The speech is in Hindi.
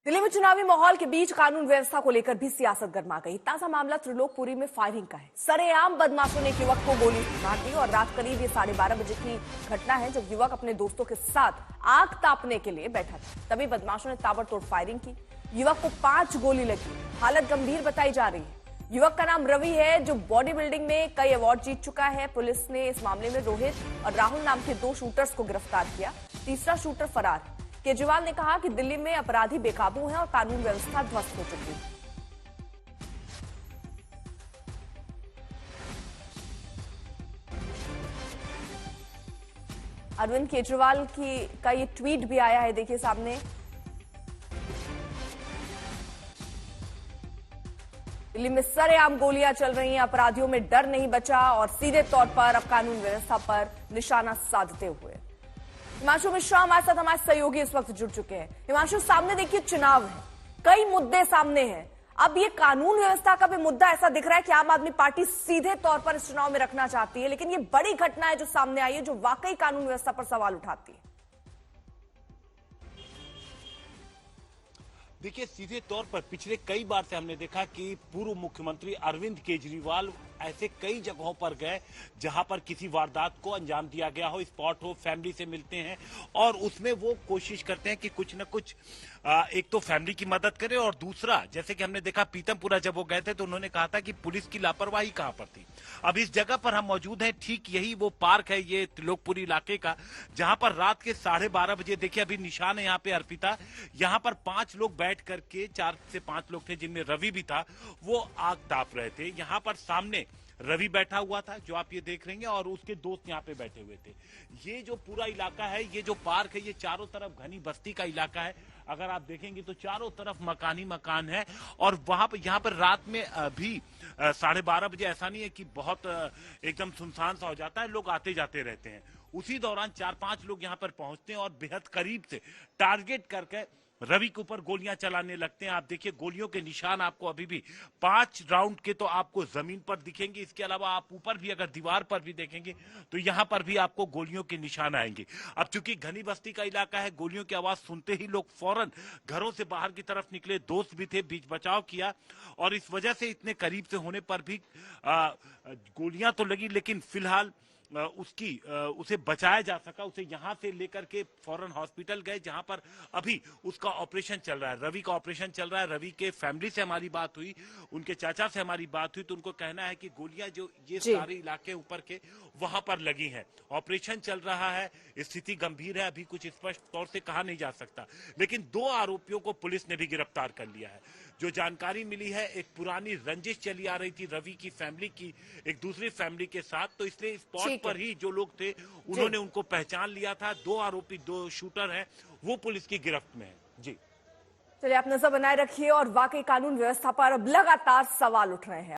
दिल्ली में चुनावी माहौल के बीच कानून व्यवस्था को लेकर भी सियासत गर्मा गई। ताजा मामला त्रिलोकपुरी में फायरिंग का है। सरेआम बदमाशों ने एक युवक को गोली मार दी और रात करीब ये 12:30 बजे की घटना है, जब युवक अपने दोस्तों के साथ आग तापने के लिए बैठा था। तभी बदमाशों ने ताबड़तोड़ फायरिंग की। युवक को 5 गोली लगी। हालत गंभीर बताई जा रही है। युवक का नाम रवि है, जो बॉडी बिल्डिंग में कई अवार्ड जीत चुका है। पुलिस ने इस मामले में रोहित और राहुल नाम के 2 शूटर्स को गिरफ्तार किया। तीसरा शूटर फरार है। केजरीवाल ने कहा कि दिल्ली में अपराधी बेकाबू हैं और कानून व्यवस्था ध्वस्त हो चुकी है। अरविंद केजरीवाल का ये ट्वीट भी आया है, देखिए सामने। दिल्ली में सरेआम गोलियां चल रही हैं, अपराधियों में डर नहीं बचा और सीधे तौर पर अब कानून व्यवस्था पर निशाना साधते हुए हिमांशु मिश्रा हमारे साथ, हमारे सहयोगी इस वक्त जुड़ चुके हैं। हिमांशु, सामने देखिए चुनाव है, कई मुद्दे सामने हैं। अब ये कानून व्यवस्था का भी मुद्दा ऐसा दिख रहा है कि आम आदमी पार्टी सीधे तौर पर इस चुनाव में रखना चाहती है, लेकिन ये बड़ी घटना है जो सामने आई है, जो वाकई कानून व्यवस्था पर सवाल उठाती है। देखिए, सीधे तौर पर पिछले कई बार से हमने देखा कि पूर्व मुख्यमंत्री अरविंद केजरीवाल ऐसे कई जगहों पर गए जहां पर किसी वारदात को अंजाम दिया गया हो, स्पॉट हो, फैमिली से मिलते हैं और उसमें वो कोशिश करते हैं कि कुछ न कुछ एक तो फैमिली की मदद करें और दूसरा, जैसे कि हमने देखा पीतमपुरा जब वो गए थे तो उन्होंने कहा था कि पुलिस की लापरवाही कहां पर थी। अब इस जगह पर हम मौजूद हैं, ठीक यही वो पार्क है, ये त्रिलोकपुरी इलाके का, जहां पर रात के 12:30 बजे, देखिए अभी निशान है यहाँ पे अर्पिता, यहाँ पर 5 लोग बैठ करके, 4 से 5 लोग थे जिनमें रवि भी था, वो आग ताप रहे थे। यहाँ पर सामने रवि बैठा हुआ था, जो आप ये देख रहे हैं, और उसके दोस्त यहाँ पे बैठे हुए थे। ये जो पूरा इलाका है, ये जो पार्क है, ये चारों तरफ घनी बस्ती का इलाका है। अगर आप देखेंगे तो चारों तरफ मकान ही मकान है और वहां पर, यहाँ पर रात में भी 12:30 बजे ऐसा नहीं है कि बहुत एकदम सुनसान सा हो जाता है, लोग आते जाते रहते हैं। उसी दौरान 4-5 लोग यहाँ पर पहुंचते हैं और बेहद करीब से टारगेट करके रवि के ऊपर गोलियां चलाने लगते हैं। आप देखिए गोलियों के निशान आपको अभी भी 5 राउंड के तो आपको जमीन पर दिखेंगे। इसके अलावा आप ऊपर भी अगर दीवार पर भी देखेंगे तो यहां पर भी आपको गोलियों के निशान आएंगे। अब चूंकि घनी बस्ती का इलाका है, गोलियों की आवाज सुनते ही लोग फौरन घरों से बाहर की तरफ निकले। दोस्त भी थे, बीच बचाव किया और इस वजह से इतने करीब से होने पर भी गोलियां तो लगी, लेकिन फिलहाल उसे बचाया जा सका। उसे यहां से लेकर के फौरन हॉस्पिटल गए, जहां पर अभी उसका ऑपरेशन चल रहा है, रवि का ऑपरेशन चल रहा है। रवि के फैमिली से हमारी बात हुई, उनके चाचा से हमारी बात हुई, तो उनको कहना है कि गोलियां जो ये सारे इलाके ऊपर के वहां पर लगी हैं। ऑपरेशन चल रहा है, स्थिति गंभीर है, अभी कुछ स्पष्ट तौर से कहा नहीं जा सकता, लेकिन 2 आरोपियों को पुलिस ने भी गिरफ्तार कर लिया है। जो जानकारी मिली है, एक पुरानी रंजिश चली आ रही थी रवि की फैमिली की एक दूसरी फैमिली के साथ, तो इसलिए स्पॉट पर ही जो लोग थे उन्होंने उनको पहचान लिया था। 2 आरोपी, 2 शूटर हैं, वो पुलिस की गिरफ्त में है। जी चलिए, आप नजर बनाए रखिए और वाकई कानून व्यवस्था पर अब लगातार सवाल उठ रहे हैं।